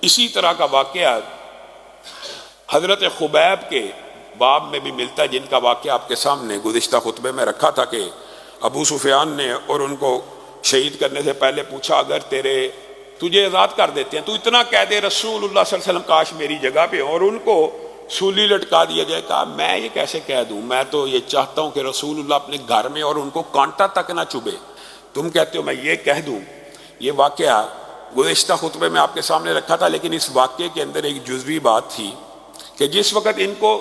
اسی طرح کا واقعہ حضرت خبیب کے باب میں بھی ملتا ہے، جن کا واقعہ آپ کے سامنے گزشتہ خطبے میں رکھا تھا کہ ابو سفیان نے اور ان کو شہید کرنے سے پہلے پوچھا اگر تجھے آزاد کر دیتے ہیں تو اتنا کہہ دے رسول اللہ صلی اللہ علیہ وسلم کاش میری جگہ پہ، اور ان کو سولی لٹکا دیا جائے۔ کہا میں یہ کیسے کہہ دوں، میں تو یہ چاہتا ہوں کہ رسول اللہ اپنے گھر میں اور ان کو کانٹا تک نہ چبھے، تم کہتے ہو میں یہ کہہ دوں۔ یہ واقعہ گزشتہ خطبے میں آپ کے سامنے رکھا تھا، لیکن اس واقعے کے اندر ایک جزوی بات تھی کہ جس وقت ان کو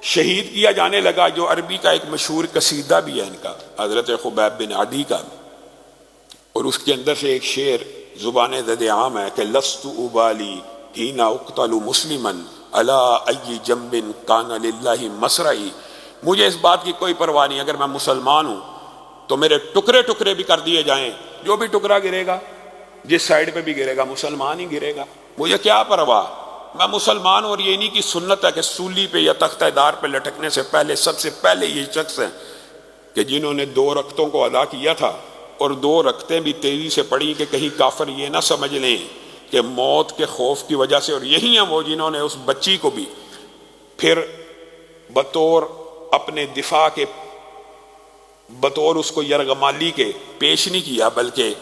شہید کیا جانے لگا، جو عربی کا ایک مشہور قصیدہ بھی ہے ان کا حضرت خبیب بن عدی کا، اور اس کے اندر سے ایک شعر زبان زد عام ہے کہ لست ابالی حین اقتل مسلما علی ای جنب کان للہ مسرعی، مجھے اس بات کی کوئی پرواہ نہیں اگر میں مسلمان ہوں تو میرے ٹکڑے ٹکڑے بھی کر دیے جائیں، جو بھی ٹکڑا گرے گا جس سائیڈ پہ بھی گرے گا مسلمان ہی گرے گا، مجھے کیا پرواہ، میں مسلمان ہوں۔ اور یہ نہیں کہ سنت ہے کہ سولی پہ یا تختہ دار پہ لٹکنے سے پہلے سب سے پہلے یہ شخص ہیں کہ جنہوں نے 2 رکعتوں کو ادا کیا تھا، اور 2 رکعتیں بھی تیزی سے پڑھی کہ کہیں کافر یہ نہ سمجھ لیں کہ موت کے خوف کی وجہ سے، اور یہی ہیں وہ جنہوں نے اس بچی کو بھی پھر بطور اپنے دفاع کے، بطور اس کو یرغمالی کے پیش نہیں کیا، بلکہ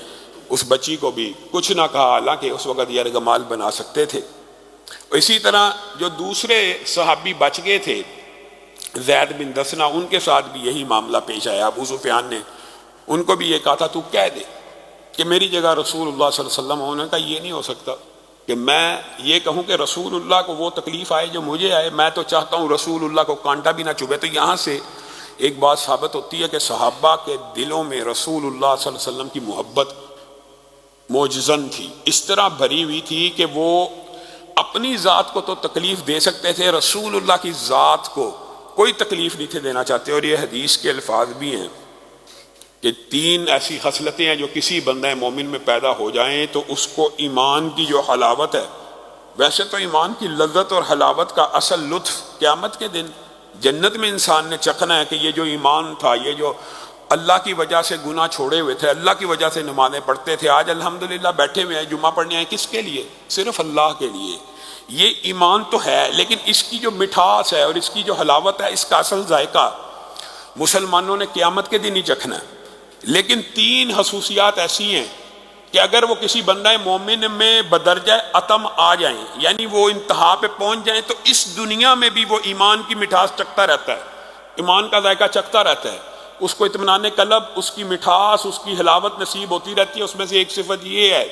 اس بچی کو بھی کچھ نہ کہا، حالانکہ اس وقت یرغمال بنا سکتے تھے۔ اسی طرح جو دوسرے صحابی بچ گئے تھے زید بن دسنہ، ان کے ساتھ بھی یہی معاملہ پیش آیا۔ ابو سفیان نے ان کو بھی یہ کہا تھا تو کہہ دے کہ میری جگہ رسول اللہ صلی اللہ علیہ وسلم، انہوں نے کہا یہ نہیں ہو سکتا کہ میں یہ کہوں کہ رسول اللہ کو وہ تکلیف آئے جو مجھے آئے، میں تو چاہتا ہوں رسول اللہ کو کانٹا بھی نہ چبھے۔ تو یہاں سے ایک بات ثابت ہوتی ہے کہ صحابہ کے دلوں میں رسول اللہ صلی اللہ علیہ وسلم کی محبت معجزن تھی، اس طرح بھری ہوئی تھی کہ وہ اپنی ذات کو تو تکلیف دے سکتے تھے، رسول اللہ کی ذات کو کوئی تکلیف نہیں تھے دینا چاہتے۔ اور یہ حدیث کے الفاظ بھی ہیں کہ 3 ایسی خصلتیں ہیں جو کسی بندہ مومن میں پیدا ہو جائیں تو اس کو ایمان کی جو حلاوت ہے، ویسے تو ایمان کی لذت اور حلاوت کا اصل لطف قیامت کے دن جنت میں انسان نے چکھنا ہے کہ یہ جو ایمان تھا، یہ جو اللہ کی وجہ سے گناہ چھوڑے ہوئے تھے، اللہ کی وجہ سے نمازیں پڑھتے تھے، آج الحمدللہ بیٹھے ہوئے ہیں جمعہ پڑھنے آئے، کس کے لیے؟ صرف اللہ کے لیے۔ یہ ایمان تو ہے، لیکن اس کی جو مٹھاس ہے اور اس کی جو حلاوت ہے، اس کا اصل ذائقہ مسلمانوں نے قیامت کے دن ہی چکھنا ہے۔ لیکن 3 خصوصیات ایسی ہیں کہ اگر وہ کسی بندہ مومن میں بدرجہ عتم آ جائیں، یعنی وہ انتہا پہ پہنچ جائیں، تو اس دنیا میں بھی وہ ایمان کی مٹھاس چکھتا رہتا ہے، ایمان کا ذائقہ چکھتا رہتا ہے، اس کو اطمینان قلب، اس کی مٹھاس، اس کی حلاوت نصیب ہوتی رہتی ہے۔ اس میں سے ایک صفت یہ ہے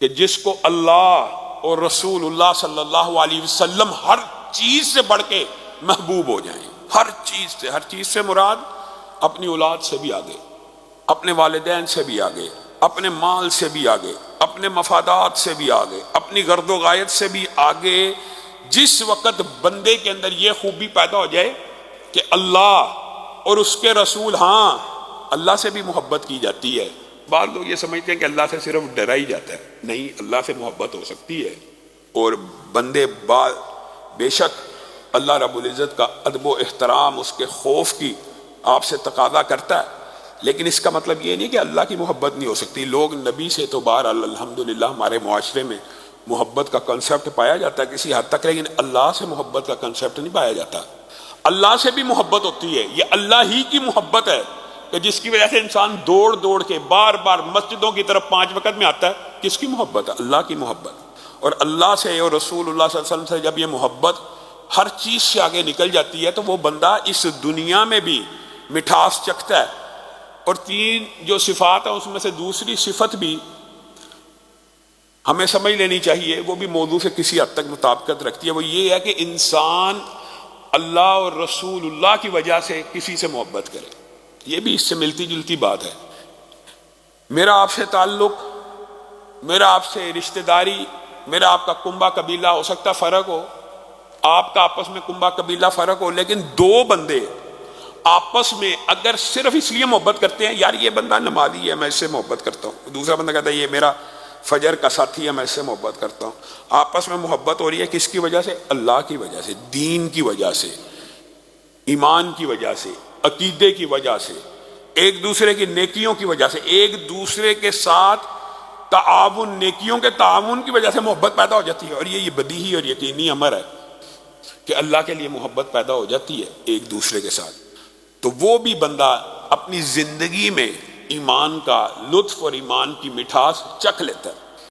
کہ جس کو اللہ اور رسول اللہ صلی اللہ علیہ وسلم ہر چیز سے بڑھ کے محبوب ہو جائیں، ہر چیز سے مراد اپنی اولاد سے بھی آگے، اپنے والدین سے بھی آگے، اپنے مال سے بھی آگے، اپنے مفادات سے بھی آگے، اپنی غرض و غایت سے بھی آگے۔ جس وقت بندے کے اندر یہ خوبی پیدا ہو جائے کہ اللہ اور اس کے رسول، ہاں اللہ سے بھی محبت کی جاتی ہے۔ بعض لوگ یہ سمجھتے ہیں کہ اللہ سے صرف ڈرا ہی جاتا ہے، نہیں، اللہ سے محبت ہو سکتی ہے، اور بندے بے شک اللہ رب العزت کا ادب و احترام، اس کے خوف کی آپ سے تقاضا کرتا ہے، لیکن اس کا مطلب یہ نہیں کہ اللہ کی محبت نہیں ہو سکتی۔ لوگ نبی سے تو بہرحال الحمدللہ ہمارے معاشرے میں محبت کا کنسیپٹ پایا جاتا ہے کسی حد تک، لیکن اللہ سے محبت کا کنسیپٹ نہیں پایا جاتا۔ اللہ سے بھی محبت ہوتی ہے، یہ اللہ ہی کی محبت ہے کہ جس کی وجہ سے انسان دوڑ دوڑ کے بار بار مسجدوں کی طرف 5 وقت میں آتا ہے۔ کس کی محبت ہے؟ اللہ کی محبت۔ اور اللہ سے اور رسول اللہ صلی اللہ علیہ وسلم سے جب یہ محبت ہر چیز سے آگے نکل جاتی ہے تو وہ بندہ اس دنیا میں بھی مٹھاس چکھتا ہے۔ اور 3 جو صفات ہیں اس میں سے دوسری صفت بھی ہمیں سمجھ لینی چاہیے، وہ بھی موضوع سے کسی حد تک مطابقت رکھتی ہے، وہ یہ ہے کہ انسان اللہ اور رسول اللہ کی وجہ سے کسی سے محبت کرے۔ یہ بھی اس سے ملتی جلتی بات ہے۔ میرا آپ سے تعلق، میرا آپ سے رشتہ داری، میرا آپ کا کنبہ قبیلہ ہو سکتا فرق ہو، آپ کا آپس میں کنبہ قبیلہ فرق ہو، لیکن 2 بندے آپس میں اگر صرف اس لیے محبت کرتے ہیں، یار یہ بندہ نمازی ہے میں اس سے محبت کرتا ہوں، دوسرا بندہ کہتا ہے یہ میرا فجر کا ساتھی ہے میں اس سے محبت کرتا ہوں، آپس میں محبت ہو رہی ہے کس کی وجہ سے؟ اللہ کی وجہ سے، دین کی وجہ سے، ایمان کی وجہ سے، عقیدے کی وجہ سے، ایک دوسرے کی نیکیوں کی وجہ سے، ایک دوسرے کے ساتھ تعاون، نیکیوں کے تعاون کی وجہ سے محبت پیدا ہو جاتی ہے، اور یہ بدیہی اور یقینی امر ہے کہ اللہ کے لیے محبت پیدا ہو جاتی ہے ایک دوسرے کے ساتھ، تو وہ بھی بندہ اپنی زندگی میں ایمان کا لطف اور ایمان کی مٹھاس چکھ لیتا ہے۔